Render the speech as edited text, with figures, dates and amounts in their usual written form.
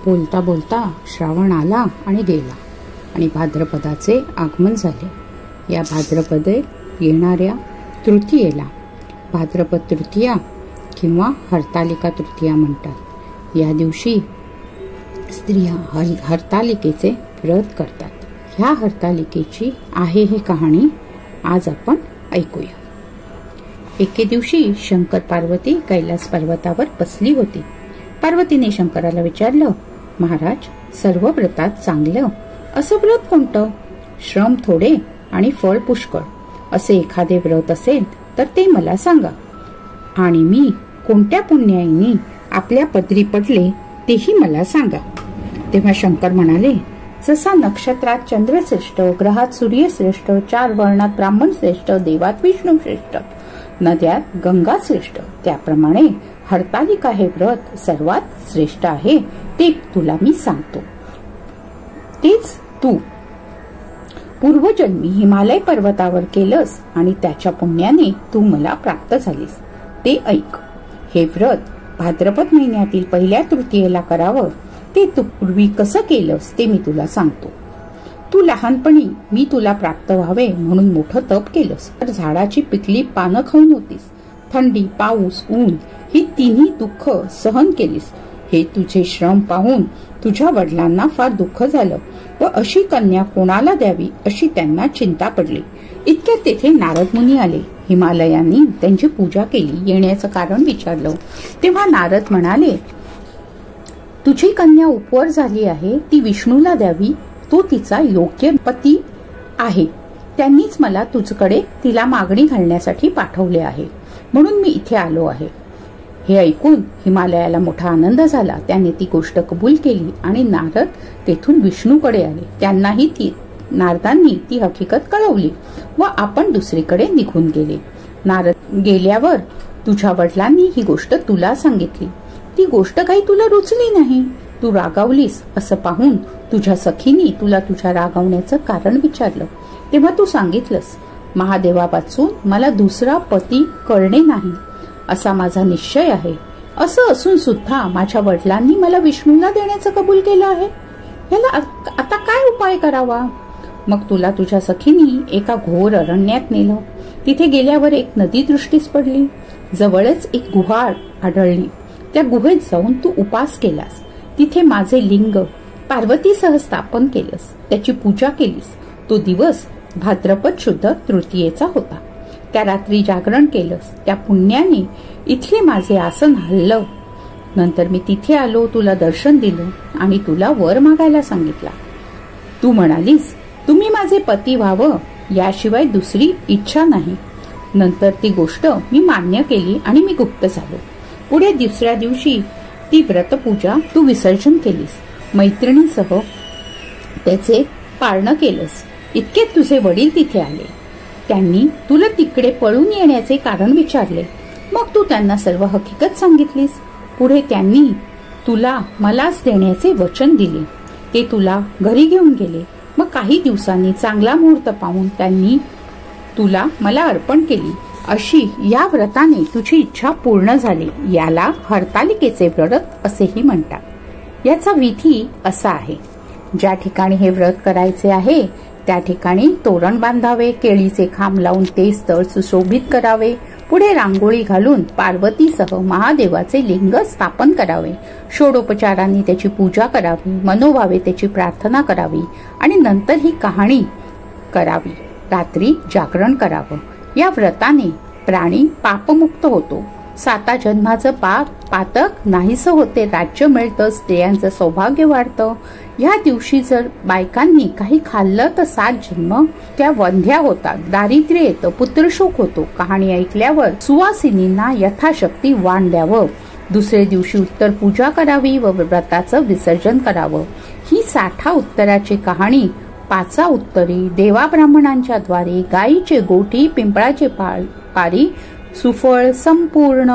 बोलता बोलता श्रावण आला आणि गेला आणि भाद्रपदाचे आगमन झाले. या भाद्रपदे येणाऱ्या तृतीयेला भाद्रपद तृतीया किंवा हरतालिका तृतीया म्हणतात. या दिवशी स्त्रिया हरतालिकेचे व्रत करतात. ह्या हरतालिकेची आहे ही कहाणी आज आपण ऐकूया. एके दिवशी शंकर पार्वती कैलास पर्वतावर बसली होती. पार्वतीने शंकराला विचारलं, महाराज, सर्व व्रतात चांगलं असं व्रत कोणतं? श्रम थोडे आणि फळ पुष्कळ असे एखादे व्रत असेल तर ते मला सांगा, आणि मी कोणत्या पुण्याईनी आपल्या पदरी पडले तेही मला सांगा. तेव्हा शंकर म्हणाले, जसा नक्षत्रात चंद्र श्रेष्ठ, ग्रहात सूर्य श्रेष्ठ, 4 वर्णात ब्राह्मण श्रेष्ठ, देवात विष्णू श्रेष्ठ, नद्यात गंगा श्रेष्ठ, त्याप्रमाणे हरतालिका हे व्रत सर्वात श्रेष्ठ आहे. ते तुला मी सांगतो. तेच तू पूर्वजन्मी हिमालय पर्वतावर केलंस आणि त्याच्या पुण्याने तू मला प्राप्त झालीस. ते ऐक. हे व्रत भाद्रपद महिन्यातील पहिल्या तृतीयेला करावं. ते तू पूर्वी कसं केलंस ते मी तुला सांगतो. तू लहानपणी मी तुला प्राप्त व्हावे म्हणून मोठं तप केलंस, तर झाडाची पिकली पानं खाऊन होतीस. थंडी, पाऊस, ऊन ही तिन्ही दुःख सहन केलीस. हे तुझे श्रम पाहून तुझ्या वडिलांना फार दुःख झालं व अशी कन्या कोणाला द्यावी अशी त्यांना चिंता पडली. इतक्यात तेथे नारद मुनी आले. हिमालयांनी त्यांची पूजा केली. येण्याचं कारण विचारलं. तेव्हा नारद म्हणाले, तुझी कन्या उपवर झाली आहे, ती विष्णूला द्यावी. तो तिचा योग्य पती आहे. त्यांनीच मला तुझकडे तिला मागणी घालण्यासाठी पाठवले आहे, म्हणून मी इथे आलो आहे. हे ऐकून हिमालयाला मोठा आनंद झाला. त्याने ती गोष्ट कबूल केली आणि नारद तेथून विष्णूकडे आले. त्यांनाही नारदांनी ती हकीकत कळवली व आपण दुसरीकडे निघून गेले. नारद गेल्यावर तुझ्या वडिलांनी ही गोष्ट तुला सांगितली. ती गोष्ट काही तुला रुचली नाही. तू रागावलीस असं पाहून तुझ्या सखीनी तुला तुझ्या रागावण्याचं कारण विचारलं. तेव्हा तू सांगितलंस, महादेवापासून मला दुसरा पती करणे नाही असा माझा निश्चय आहे. असं असून सुद्धा माझ्या वडिलांनी मला विष्णूला देण्याचं कबूल केलं आहे. याला आता काय उपाय करावा? मग तुला तुझ्या सखीनी एका घोर अरण्यात नेलं. तिथे गेल्यावर एक नदी दृष्टीस पडली. जवळच एक गुहा आढळली. त्या गुहेत जाऊन तू उपास केलास. तिथे माझे लिंग पार्वतीसह स्थापन केलंस. त्याची पूजा केलीस. तो दिवस भाद्रपद शुद्ध तृतीयेचा होता. त्या रात्री जागरण केलंस. त्या पुण्याने इथले माझे आसन हललं. नंतर मी तिथे आलो, तुला दर्शन दिलं आणि तुला वर मागायला सांगितला. तू म्हणालीस, तुम्ही माझे पती व्हावं याशिवाय दुसरी इच्छा नाही. नंतर ती गोष्ट मी मान्य केली आणि मी गुप्त झालो. पुढे दुसऱ्या दिवशी ती व्रतपूजा तू विसर्जन केलीस. मैत्रिणीसह त्याचे पाळणं केलंस. इतके तुझे वडील तिथे आले. त्यांनी तुला तिकडे पळून येण्याचे कारण विचारले. मग तू त्यांना सर्व हकीकत सांगितलीस. पुढे त्यांनी तुला मलाच देण्याचे वचन दिले. ते तुला घरी घेऊन गेले. मग काही दिवसांनी चांगला मुहूर्त पाहून त्यांनी तुला मला अर्पण केली. अशी या व्रताने तुझी इच्छा पूर्ण झाली. याला हरतालिकेचे व्रत असेही म्हणतात. याचा विधी असा आहे, ज्या ठिकाणी हे व्रत करायचे आहे त्या ठिकाणी तोरण बांधावे, केळीचे खांब लावून ते स्थळ सुशोभित करावे, पुढे रांगोळी घालून पार्वतीसह महादेवाचे लिंग स्थापन करावे, षोडोपचारांनी त्याची पूजा करावी, मनोभावे त्याची प्रार्थना करावी आणि नंतर ही कहाणी करावी. रात्री जागरण करावं. या व्रताने प्राणी पापमुक्त होतो. 7 जन्माचं पातक नाहीसं होते. राज्य मिळतं. स्त्रियांचं सौभाग्य वाढतं. या दिवशी जर बायकांनी काही खाल्लं तर 7 जन्म त्या वंध्या होतात. दारिद्र्य येतं. पुत्रशोक होतो. कहाणी ऐकल्यावर सुवासिनींना यथाशक्ती वाण द्यावं. दुसरे दिवशी उत्तर पूजा करावी व व्रताचं विसर्जन करावं. ही 60 उत्तराची कहाणी 5 उत्तरी देवा ब्राह्मणांच्या द्वारे गायीचे गोठी, पिंपळाचे पारी सुफळ संपूर्ण.